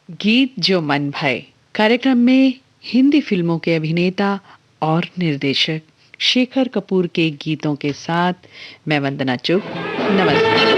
गीत जो मन भाए कार्यक्रम में हिंदी फिल्मों के अभिनेता और निर्देशक शेखर कपूर के गीतों के साथ मैं वंदना चुग। नमस्कार।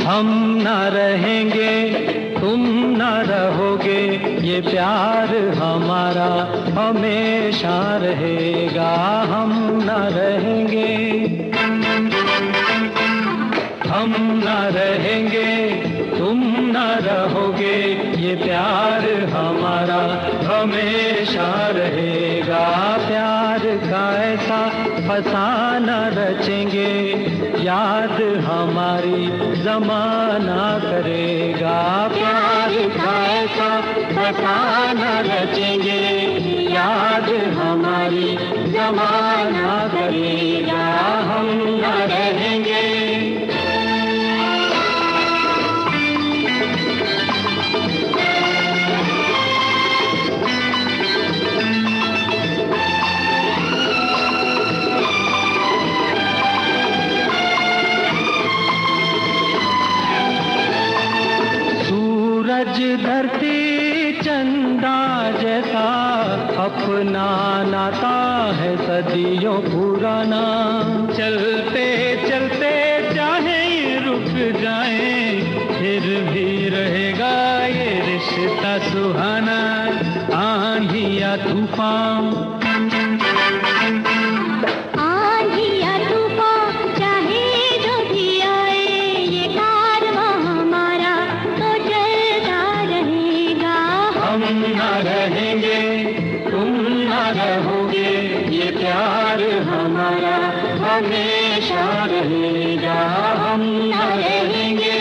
हम ना रहेंगे तुम ना रहोगे, ये प्यार हमारा हमेशा रहेगा। हम ना रहेंगे, हम ना रहेंगे तुम ना रहोगे, ये प्यार हमारा हमेशा रहेगा। प्यार का ऐसा फसाना रचेंगे, याद हमारी जमाना करेगा। प्यार का ऐसा फसाना रचेंगे, याद हमारी जमाना करेगा। हम न रहेंगे। सूरज धरती चंदा जैसा अपना नाता है सदियों पुराना। चलते चलते चाहे रुक जाए, फिर भी रहेगा ये रिश्ता सुहाना। आंधी या तूफान, रहेंगे तुम ना रहोगे, ये प्यार हमारा हमेशा रहेगा। हम ना रहेंगे।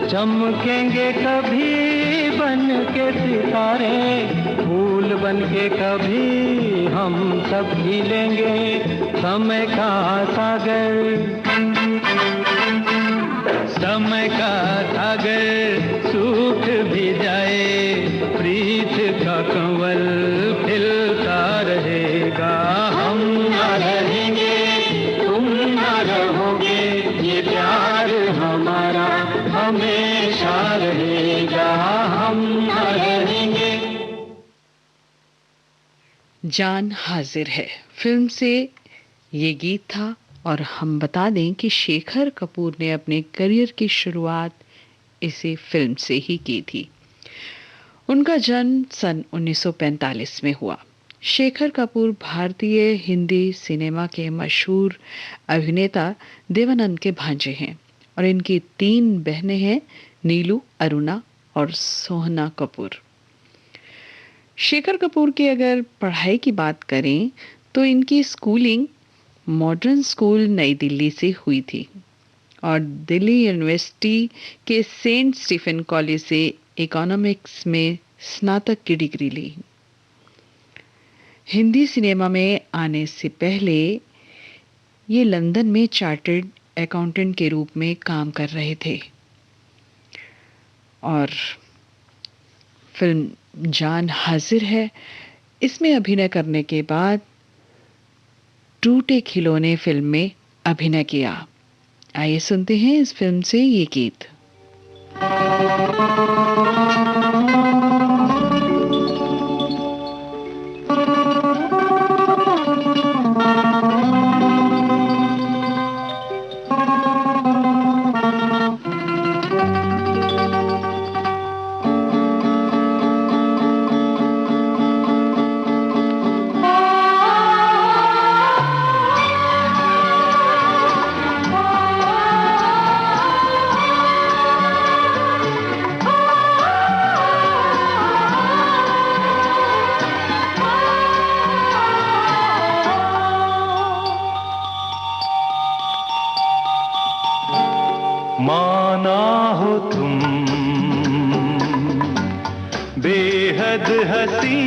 चमकेंगे कभी बन के सितारे, फूल बन के कभी हम सब खिलेंगे। समय का सागर, समय का सागर सूख भी जाए, प्रीत का कंवल खिलता रहेगा। हम ना रहेंगे तुम ना रहोगे, ये प्यार हमारा हमेशा रहेगा। हम ना रहेंगे। जान हाजिर है फिल्म से ये गीत था। और हम बता दें कि शेखर कपूर ने अपने करियर की शुरुआत इसी फिल्म से ही की थी। उनका जन्म सन 1945 में हुआ। शेखर कपूर भारतीय हिंदी सिनेमा के मशहूर अभिनेता देवानंद के भांजे हैं और इनकी 3 बहनें हैं, नीलू, अरुणा और सोहना कपूर। शेखर कपूर की अगर पढ़ाई की बात करें तो इनकी स्कूलिंग मॉडर्न स्कूल नई दिल्ली से हुई थी और दिल्ली यूनिवर्सिटी के सेंट स्टीफन कॉलेज से इकोनॉमिक्स में स्नातक की डिग्री ली। हिंदी सिनेमा में आने से पहले ये लंदन में चार्टर्ड अकाउंटेंट के रूप में काम कर रहे थे और फिल्म जान हाजिर है इसमें अभिनय करने के बाद टूटे खिलौने फिल्म में अभिनय किया। आइए सुनते हैं इस फिल्म से ये गीत। बेहद हंसी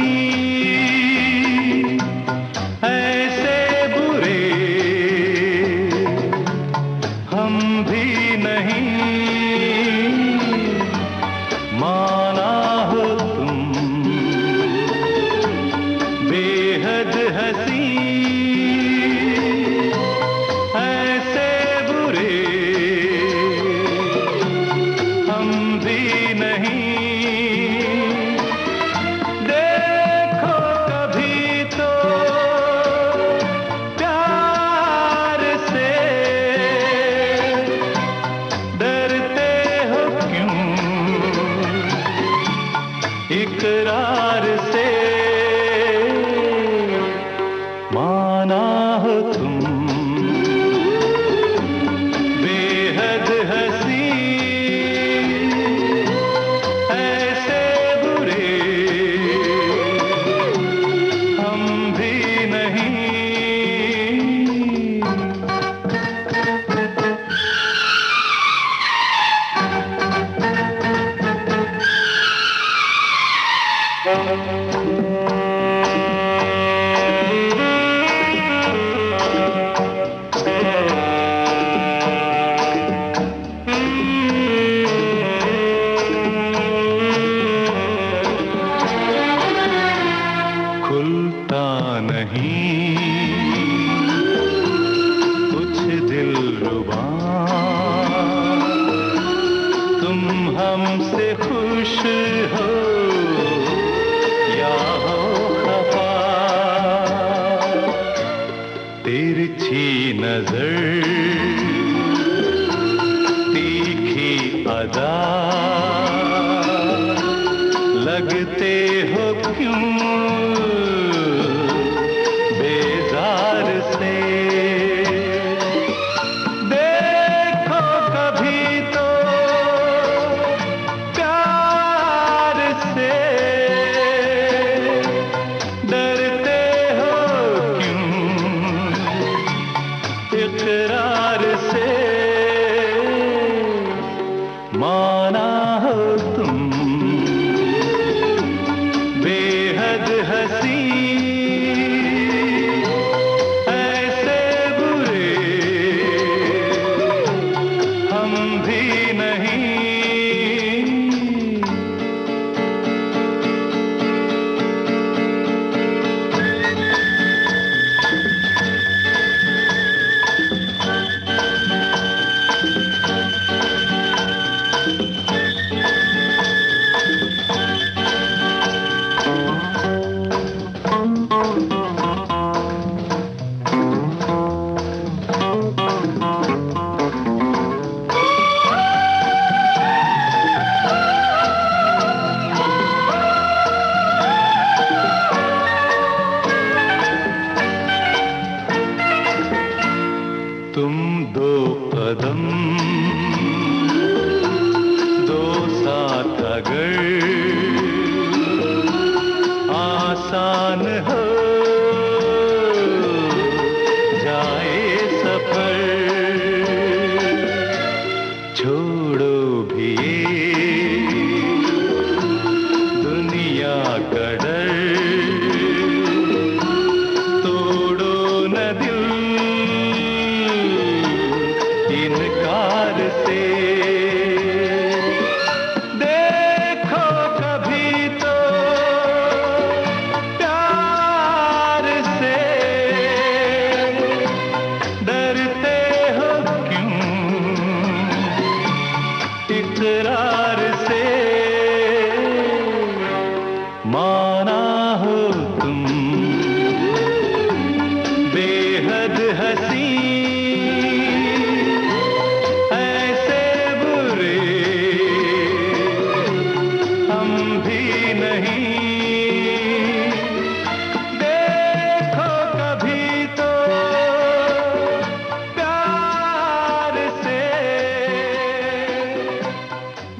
ऐसे बुरे हम भी नहीं, माना हो तुम बेहद हंसी ऐसे बुरे हम भी नहीं। देखो कभी तो प्यार से डरते हो क्यों, इकरार से माना हो तुम बेहद हंसी ऐसे बुरे हम भी नहीं। खुलता नहीं कुछ दिलरुबा, तुम हमसे खुश हो या हो खफा, तिरछी नजर तीखी अदा लगते हो क्यों बेजार से। देखो कभी तो प्यार से डरते हो क्यों, इकरार से माना हो तुम बेहद हंसी ऐसे बुरे हम भी नहीं। तुम दो कदम दो साथ अगर आसान हो जाए सफर, छोड़ो भी ये दुनिया का डर, तोड़ो न दिल इनकार से। देखो कभी तो प्यार से डरते हो क्यों, इकरार से माना हो तुम बेहद हंसी ऐसे बुरे हम भी नहीं। देखो कभी तो प्यार से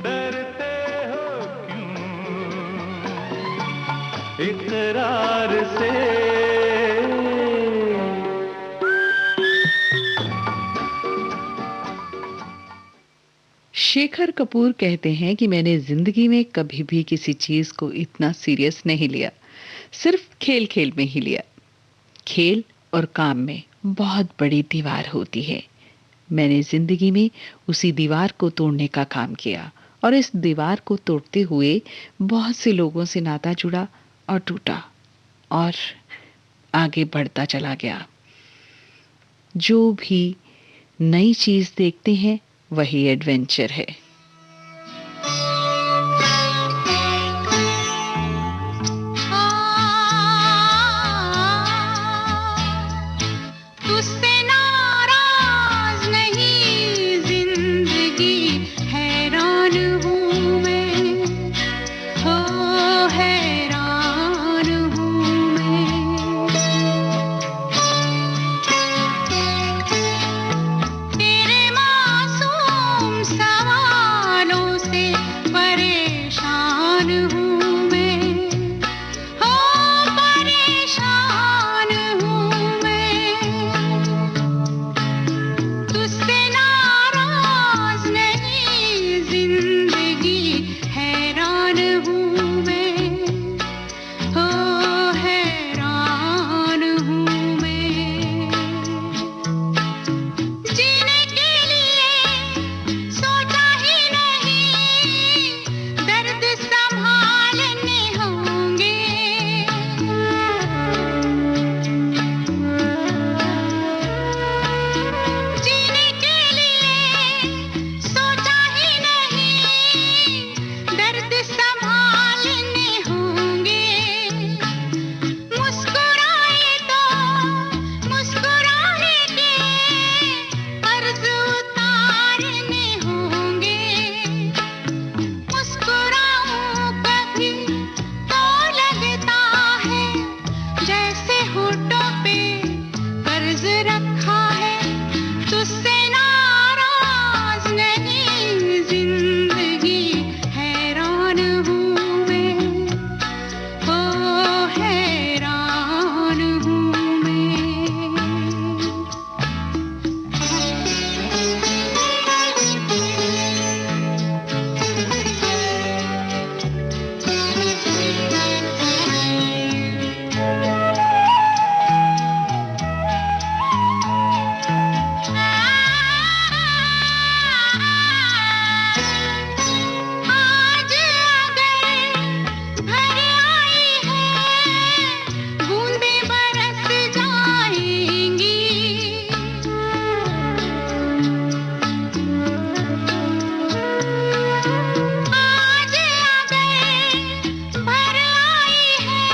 डरते हो क्यों, इकरार से शेखर कपूर कहते हैं कि मैंने जिंदगी में कभी भी किसी चीज को इतना सीरियस नहीं लिया, सिर्फ खेल खेल में ही लिया। खेल और काम में बहुत बड़ी दीवार होती है। मैंने जिंदगी में उसी दीवार को तोड़ने का काम किया और इस दीवार को तोड़ते हुए बहुत से लोगों से नाता जुड़ा और टूटा और आगे बढ़ता चला गया। जो भी नई चीज देखते हैं वही एडवेंचर है। तुझसे नाराज नहीं जिंदगी, हैरान हूँ मैं, हो हैरान हूँ मैं। तेरे मासूम सवालों से परेशान हूँ मैं, हो परेशान हूँ मैं। तुझसे नाराज नहीं जिंदगी, हैरान हूँ मैं, हो हैरान हूँ मैं। जीने के लिए सोचा ही नहीं, दर्द संभालने होंगे। जीने के लिए सोचा ही नहीं, दर्द संभालने होंगे। मुस्कुराए तो मुस्कुराने के कर्ज उतारने होंगे। मुस्कुराऊं कभी तो लगता है जैसे होठों पे कर्ज रखा है। तुझसे नाराज नहीं जिंदगी, हैरान हूँ मैं, हो हैरान हूँ मैं। आज अगर भर आई है, बूंदें बरस जाएंगी। आज अगर भर आई है,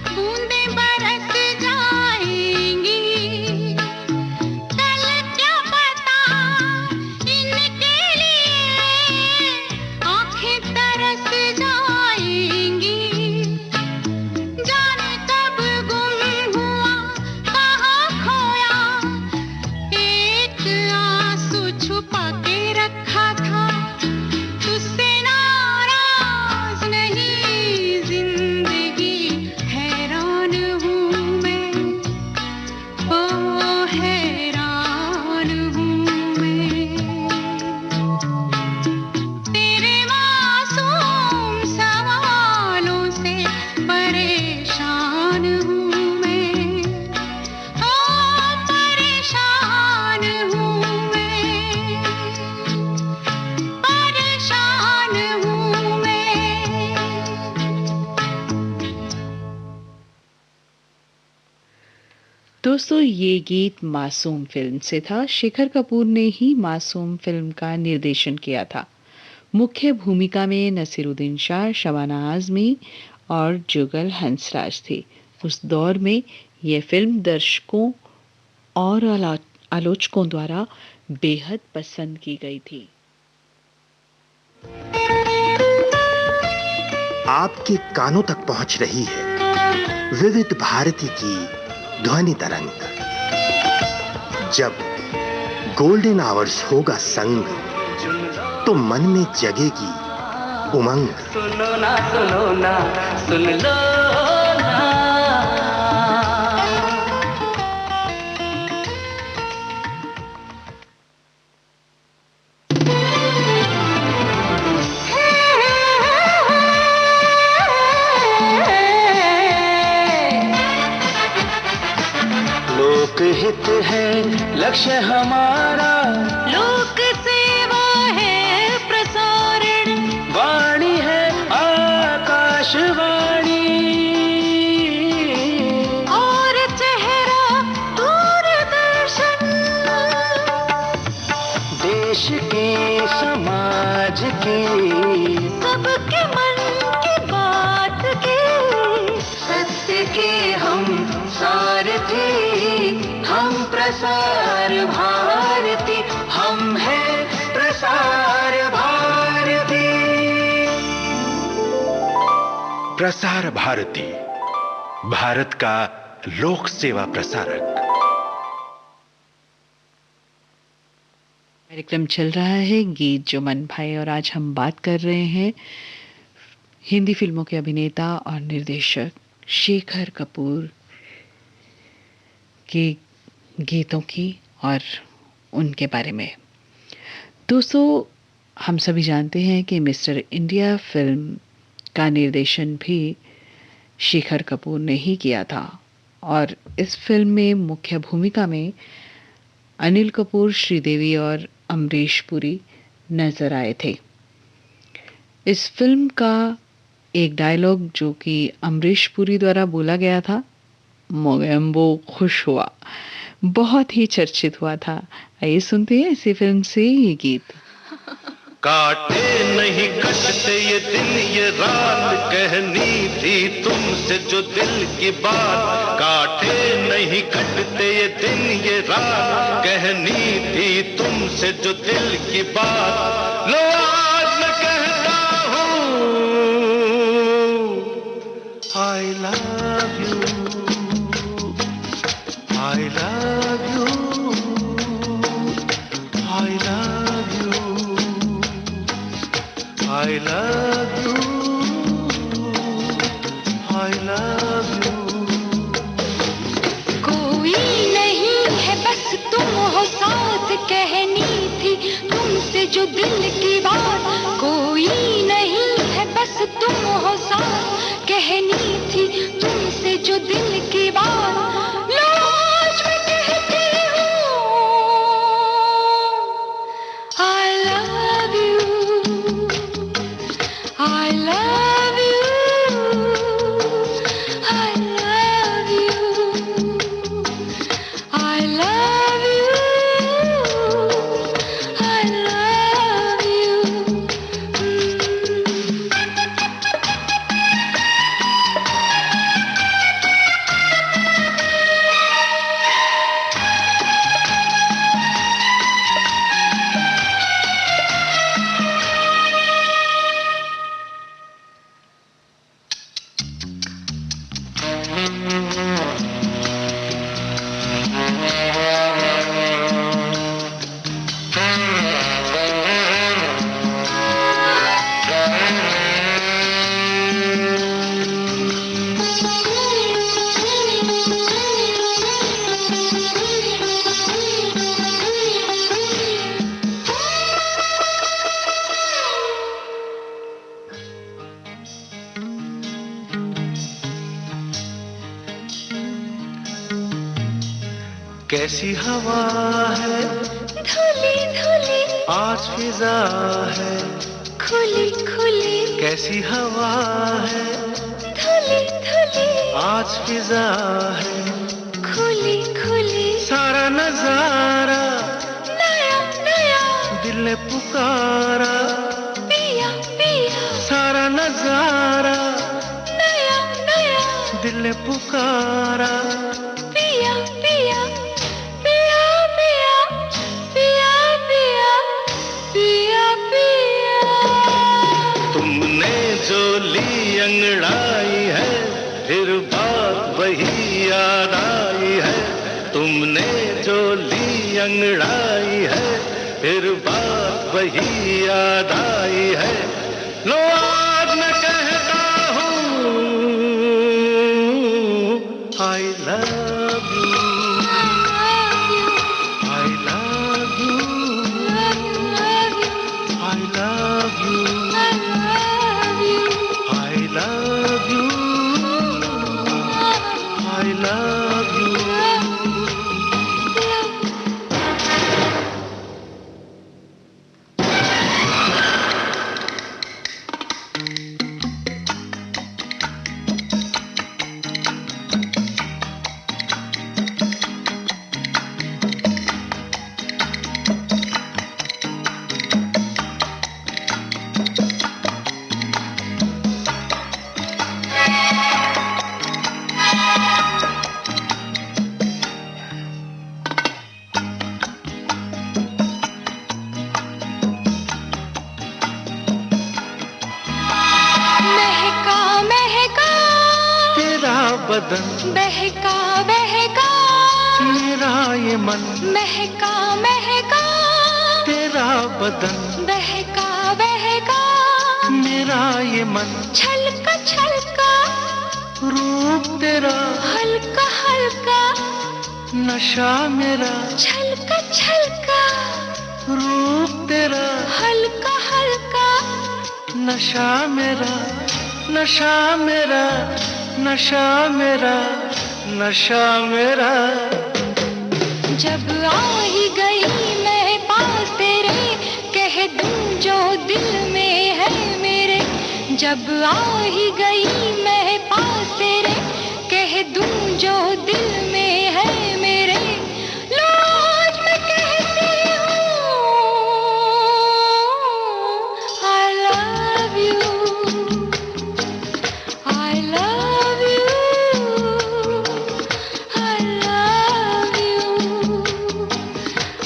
बूंदें बरस जाएंगी। कल क्या पता इनके लिए आंखें तरस जाएंगी। जाने कब गुम हुआ, कहाँ खोया, एक आंसू छुपा के रखा था। तुझसे नाराज नहीं जिंदगी, हैरान हूँ मैं, हो हैरान हूँ मैं। तेरे मासूम सवालों से परेशान हूँ मैं, हो परेशान हूँ मैं, परेशान हूँ मैं। दोस्तों, ये गीत मासूम फिल्म से था। शेखर कपूर ने ही मासूम फिल्म का निर्देशन किया था। मुख्य भूमिका में नसीरुद्दीन शाह, शबाना आजमी और जुगल हंसराज थे। उस दौर में यह फिल्म दर्शकों और आलोचकों द्वारा बेहद पसंद की गई थी। आपके कानों तक पहुंच रही है विविध भारती की ध्वनि तरंग। जब गोल्डन आवर्स होगा संग, तो मन में जगेगी उमंग। सुनो ना सुन लो ना। लक्ष्य हमारा लोक सेवा है प्रसारण, वाणी है आकाशवाणी, और चेहरा दूरदर्शन। देश के समाज के सबके मन की बात के, सत्य के हम सारथी, हम प्रसार भारती, हम हैं प्रसार भारती। प्रसार भारती, भारत का लोक सेवा प्रसारक। कार्यक्रम चल रहा है गीत जो मन भाए और आज हम बात कर रहे हैं हिंदी फिल्मों के अभिनेता और निर्देशक शेखर कपूर के गीतों की और उनके बारे में। दोस्तों, हम सभी जानते हैं कि मिस्टर इंडिया फिल्म का निर्देशन भी शेखर कपूर ने ही किया था और इस फिल्म में मुख्य भूमिका में अनिल कपूर, श्रीदेवी और अमरीश पुरी नजर आए थे। इस फिल्म का एक डायलॉग जो कि अमरीश पुरी द्वारा बोला गया था, मोगेम्बो खुश हुआ, बहुत ही चर्चित हुआ था। आइए सुनते हैं इसी फिल्म से ये गीत। काटे नहीं कटते ये दिन ये रात, कहनी थी तुमसे जो दिल की बात। काटे नहीं कटते ये दिन ये रात, कहनी थी तुमसे जो दिल की बात। लो आज मैं कहता हूँ I love you, I love you, I love you, I love you, I love you। कोई नहीं है बस तुम हो साथ, कहनी थी तुमसे जो दिल की बात। कोई नहीं है बस तुम हो साथ, कहनी थी तुमसे जो दिल की बात। लो आज मैं कहती हूँ I love you, I love you, I love you, I love you, I love you। कैसी हवा है धुली धुली आज फिजा है, खुली खुली, कैसी हवा है धुली धुली, आज फिजा है। खुली खुली, सारा नजारा नया नया, दिल ने पुकारा, पिया पिया, सारा नजारा नया नया, दिल ने पुकारा। पिया पिया, पिया पिया, पिया पिया, पिया पिया। तुमने जो ली अंगड़ाई है, फिर बात वही याद आई है। तुमने जो ली अंगड़ाई है, फिर बात वही याद आई है। लो आज मैं कहता हूँ I love you, I love you, I love you, I love you, I love you। बदन, बहका बहका मेरा ये मन, महका महका तेरा बदन, बहका बहका मेरा ये मन, छलका छलका रूप तेरा, हल्का हल्का नशा मेरा, छलका छलका रूप तेरा, हल्का हल्का नशा मेरा, नशा मेरा, नशा मेरा, नशा मेरा। जब आ ही गई मैं पास तेरे, कह दूं जो दिल में है मेरे। जब आ ही गई मैं पास तेरे, कह दूं जो दिल में है मेरे। लो आज मैं कहती हूँ I love you, I love you, I love you,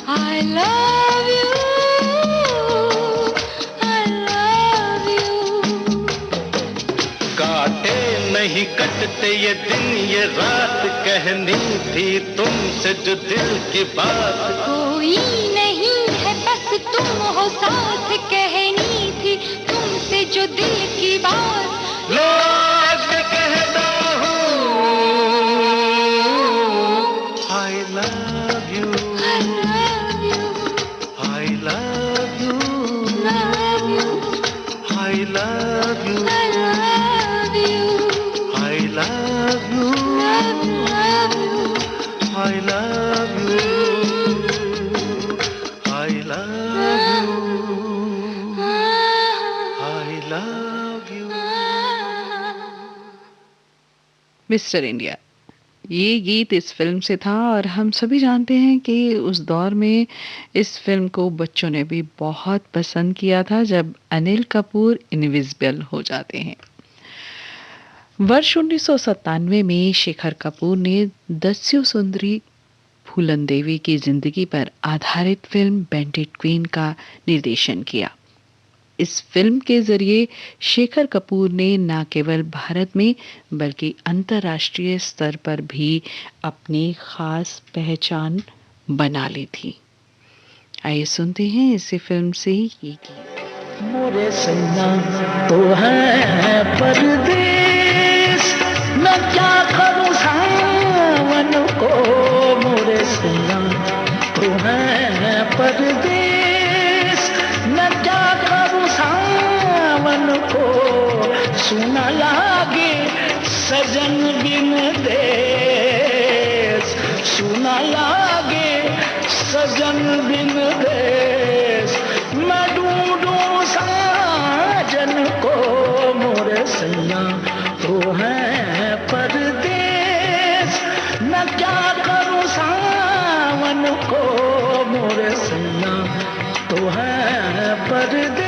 I love you, I love you। काटे नहीं कटते ये दिन ये रात, कहनी थी तुमसे जो दिल की बात। कोई नहीं है बस तुम हो साथ, कहनी थी तुमसे जो दिल की बात। लो आज मैं कहता हूँ I love you, I love you, I love you, love you, I love you, I love you, I love you, love you, love you। I love you, I love you, I love you। Mister India, ये गीत इस film से था और हम सभी जानते हैं कि उस दौर में इस फिल्म को बच्चों ने भी बहुत पसंद किया था जब अनिल कपूर इनविजिबल हो जाते हैं। वर्ष 1997 में शेखर कपूर ने दस्यु सुंदरी फूलन देवी की जिंदगी पर आधारित फिल्म बैंडिट क्वीन का निर्देशन किया। इस फिल्म के जरिए शेखर कपूर ने न केवल भारत में बल्कि अंतर्राष्ट्रीय स्तर पर भी अपनी खास पहचान बना ली थी। आइए सुनते हैं इसी फिल्म से ये गीत। मोरे सैया तो है परदेस, मैं क्या करूं सावन को। मोरे सैया तो है परदेस, मैं क्या करूं सावन को। सुना लागे सजन बिन देश, सुना लागे सजन बिन देश। मैं ढूंढूं साजन को, मोरे सैया तो है परदेस। मैं क्या करूं सावन को, मोरे सैया तो है परदेस।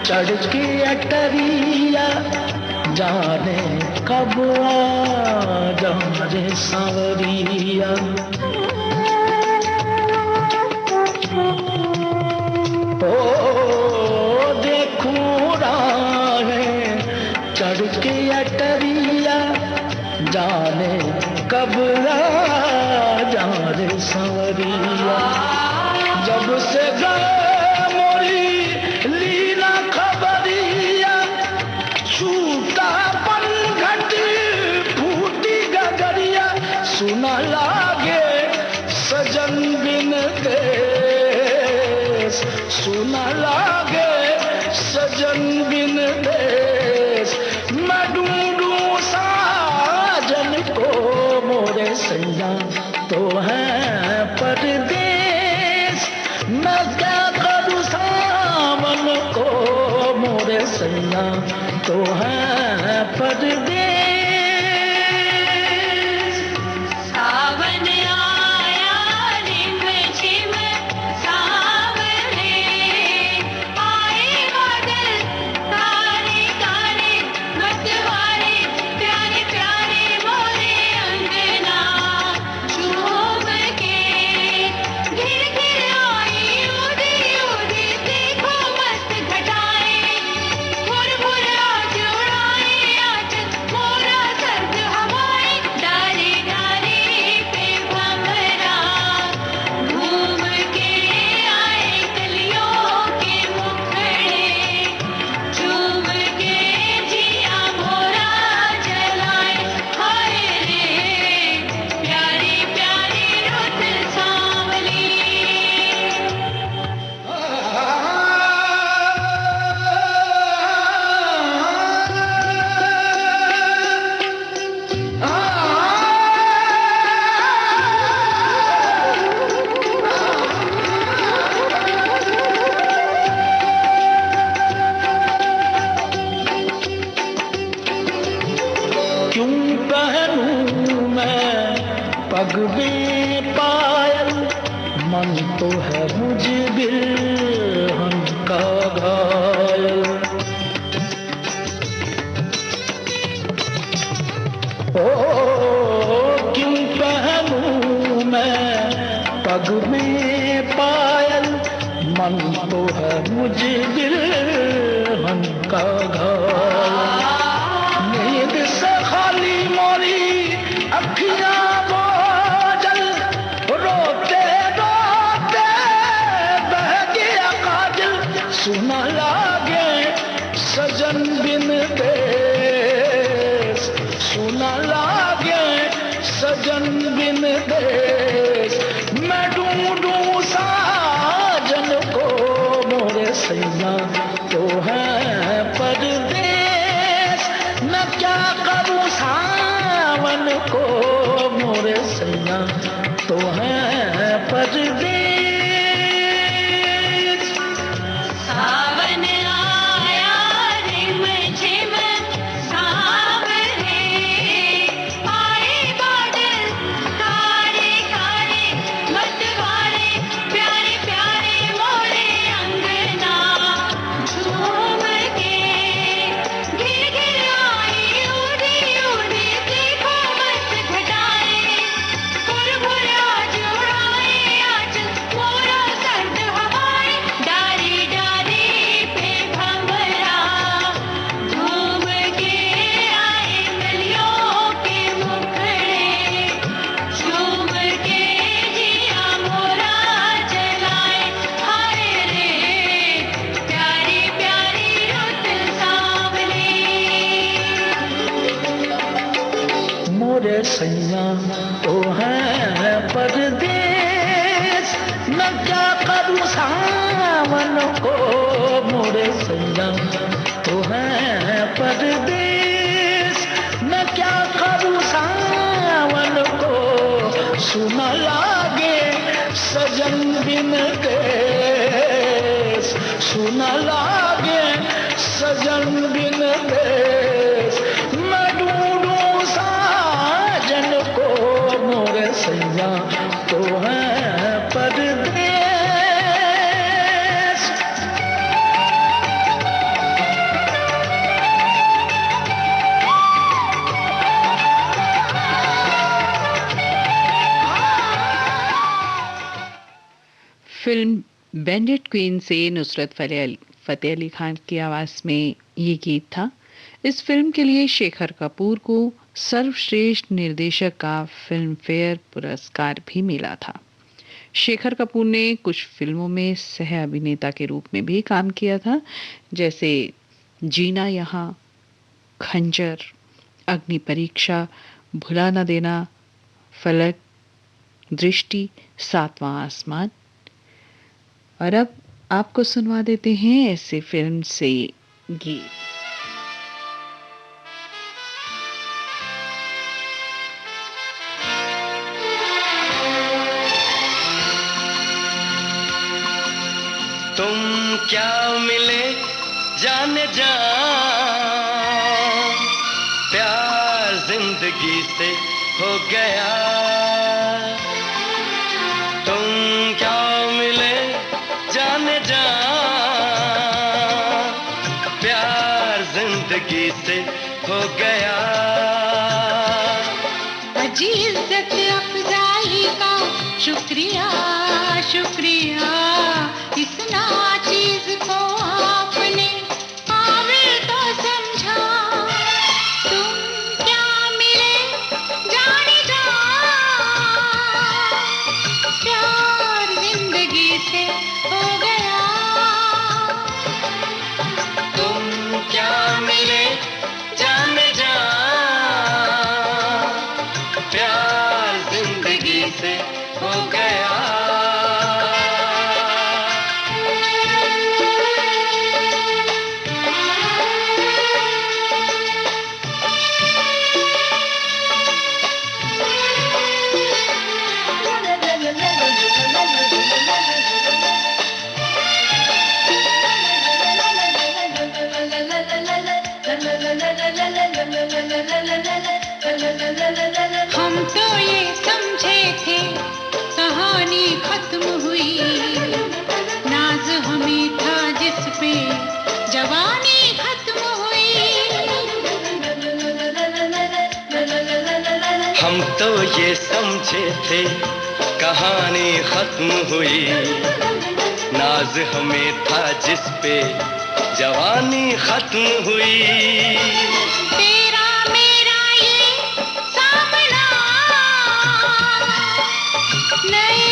चढ़ के अटरिया जाने कब आ जाने सांवरिया। ओ देखूं राहें चढ़ के अटरिया जाने कब आ जाने सांवरिया। जब से गए सुना लागे सजन बिन देश, सुना लागे सजन बिन देश। मैं ढूंढूं साजन को, मोरे सैया तो है परदेस। मैं क्या करूं सावन को मोरे सैया तो है परदेस। सावन आया रिम झिम सावरे, आए बादल तारे तारे मतवारे, प्यारे प्यारे मोरे अंगना झूम के। घिर घिर आई उदी उदी देखो मस्त घटाएं, भुर भुर आज उड़ाए आंचल मोरा सर्द हवाएं, डारे डारे पे भंवरा घूम के आए कलियों के मुखड़े, झूम के जिया मोरा जलाए। हाय रे प्यारी प्यारी रुत सांवली। क्यों पहनूं मैं पग में पायल, मन तो है मुझ बिरहन का घायल। ओ क्यों पहनूं मैं पग में पायल, मन तो है मुझ बिरहन का घायल। नींद से खाली मोरी अखियां बोझल, रोते रोते बह गया काजल। सुना लागे सजन बिन देश, सुना लागे सजन बिन देश। मैं ढूंढूं साजन को मोरे सैया तो है परदेस। मैं क्या करूं सावन को मोरे सैया तो है परदेस। सावन आया रिम झिम सावरे, आए बादल कारे कारे मतवारे, प्यारे प्यारे मोरे अंगना झूम के। घिर घिर आई उदी उदी देखो मस्त घटाएं, भुर भुर आज उड़ाए आंचल मोरा सर्द हवाएं, डारे डारे पे भंवरा घूम के आए कलियों के मुखड़े, झूम के जिया मोरा जलाए। हाय रे प्यारी प्यारी रुत सांवली। मोरे सैया तो है परदेस। मैं क्या करूं सावन को मोरे सैया तो है परदेस। मैं क्या करूं सावन को सुना लागे सजन बिन देश, सुना लागे सजन बिन देश। मैं ढूंढूं साजन को मोरे सैया तो है परदेस। फिल्म बैंडिट क्वीन से नुसरत फतेह अली खान की आवाज़ में ये गीत था। इस फिल्म के लिए शेखर कपूर को सर्वश्रेष्ठ निर्देशक का फिल्म फेयर पुरस्कार भी मिला था। शेखर कपूर ने कुछ फिल्मों में सह अभिनेता के रूप में भी काम किया था, जैसे जीना यहाँ, खंजर, अग्नि परीक्षा, भुला न देना, फलक, दृष्टि, सातवां आसमान। और अब आपको सुनवा देते हैं ऐसे फिल्म से गीत। क्या मिले जाने जा, प्यार जिंदगी से हो गया। तुम क्या मिले जाने जा, प्यार जिंदगी से हो गया। अजी इज्जत अफजाई का शुक्रिया शुक्रिया, इस नाचीज को आपने काबिल तो समझा। तुम क्या मिले जाने जा, प्यार जिंदगी से हो गया। तुम क्या मिले जाने जा, प्यार जिंदगी से हो गया। हम तो ये समझे थे कहानी खत्म हुई, नाज हमें था जिस पे जवानी खत्म हुई। हम तो ये समझे थे कहानी खत्म हुई, नाज हमें था जिस पे जवानी खत्म हुई। तेरा मेरा ये सामना, नए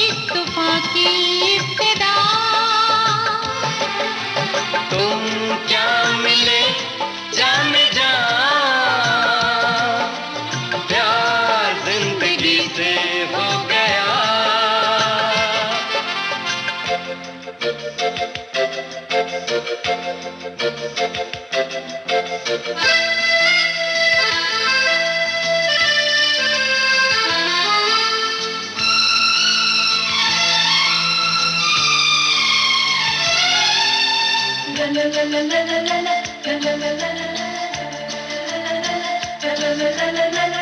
इत्तेफाक की इब्तिदा। तुम क्या मिले जाने जा, प्यार जिंदगी से हो गया।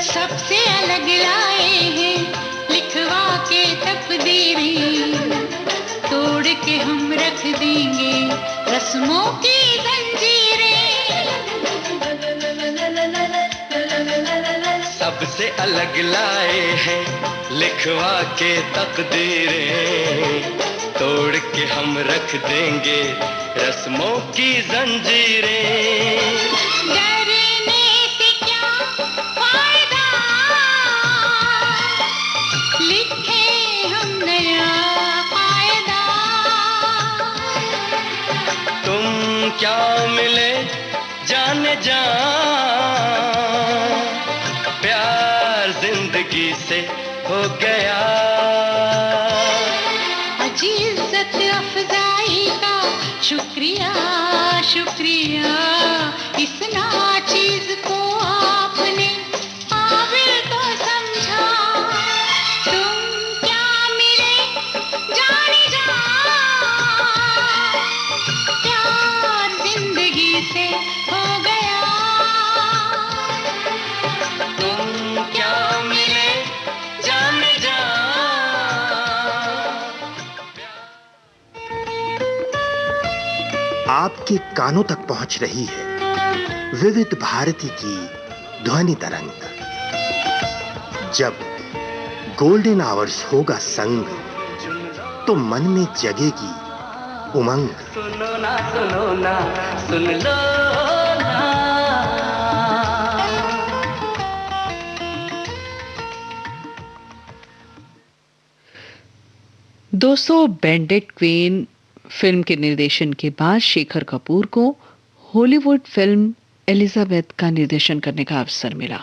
सबसे अलग लाए हैं लिखवा के तकदीरें, तोड़ के हम रख देंगे रस्मों की जंजीरें। सबसे अलग लाए हैं लिखवा के तकदीरें, तोड़ के हम रख देंगे रस्मों की जंजीरें। डरने से क्या फायदा, लिखे हम नया कायदा। तुम क्या मिले जाने जा, प्यार जिंदगी से हो गया। अजी इज्जत अफजाई का शुक्रिया शुक्रिया, इस नाचीज को आपने काबिल तो समझा। तुम क्या मिले जाने जा, प्यार जिंदगी से हो गया। तुम क्या मिले जाने जा। आपके कानों तक पहुंच रही है विविध भारती की ध्वनि तरंग। जब गोल्डन आवर्स होगा संग, तो मन में जगेगी उमंग। सुनो ना सुन लो ना। 200 बैंडेड क्वीन फिल्म के निर्देशन के बाद शेखर कपूर को हॉलीवुड फिल्म एलिजाबेथ का निर्देशन करने का अवसर मिला।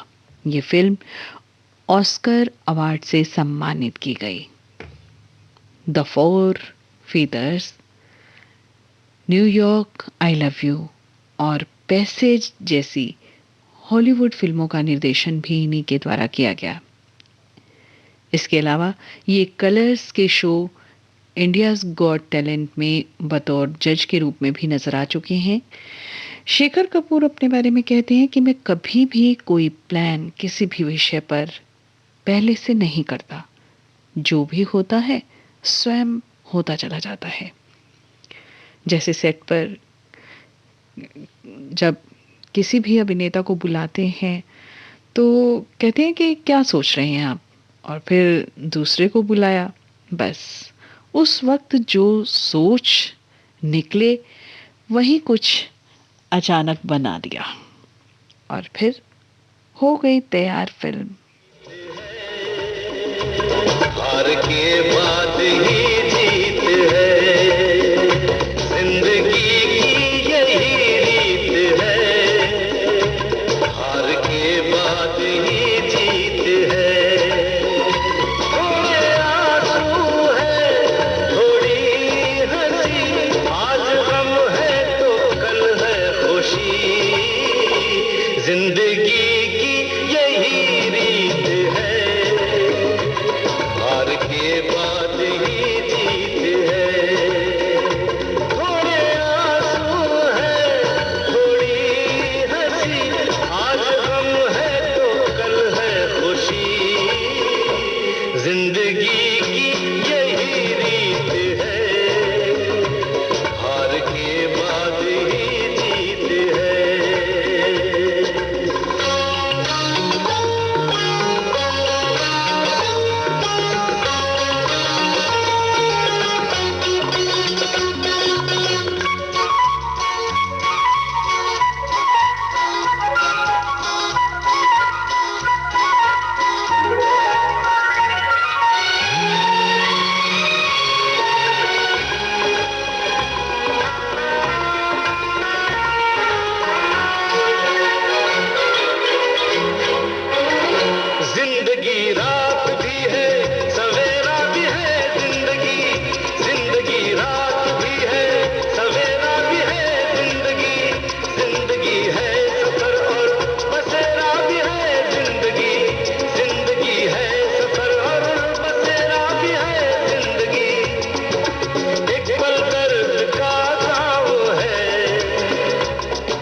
ये फिल्म ऑस्कर अवार्ड से सम्मानित की गई। The four feathers, New York, I love you और पैसेज जैसी हॉलीवुड फिल्मों का निर्देशन भी इन्हीं के द्वारा किया गया। इसके अलावा ये कलर्स के शो इंडियाज गॉट टैलेंट में बतौर जज के रूप में भी नजर आ चुके हैं। शेखर कपूर अपने बारे में कहते हैं कि मैं कभी भी कोई प्लान किसी भी विषय पर पहले से नहीं करता, जो भी होता है स्वयं होता चला जाता है। जैसे सेट पर जब किसी भी अभिनेता को बुलाते हैं तो कहते हैं कि क्या सोच रहे हैं आप, और फिर दूसरे को बुलाया, बस उस वक्त जो सोच निकले वही कुछ अचानक बना दिया और फिर हो गई तैयार फिल्म। हार के बाद ही जीत है, जिंदगी की यही रीत है। हार के बाद ही जीत है, थोड़े आंसू है, थोड़ी हंसी, आज गम है तो कल है खुशी। जिंदगी की यही रीत है, हार के बाद ही जीत है। थोड़े आंसू है, थोड़ी हंसी, आज गम है तो कल है खुशी। जिंदगी की यही रीत है, हार के बाद ही जीत है। जिंदगी रात भी है, सवेरा भी है। जिंदगी रात भी है, सवेरा भी है। जिंदगी है सफर और बसेरा भी है। जिंदगी है सफर और बसेरा भी है। जिंदगी एक पल दर्द का गाँव है,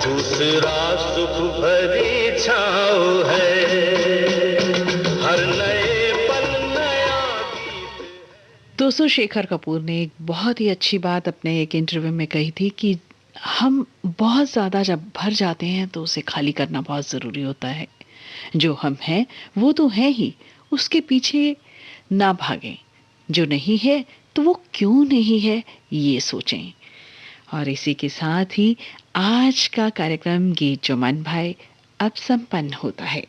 दूसरा सुख भरी छाँव है। हर नए पल नया गीत। दोस्तों, शेखर कपूर ने एक बहुत ही अच्छी बात अपने एक इंटरव्यू में कही थी कि हम बहुत ज़्यादा जब भर जाते हैं तो उसे खाली करना बहुत ज़रूरी होता है। जो हम हैं वो तो है ही, उसके पीछे ना भागें। जो नहीं है तो वो क्यों नहीं है ये सोचें। और इसी के साथ ही आज का कार्यक्रम गीत जो मन भाए अब संपन्न होता है।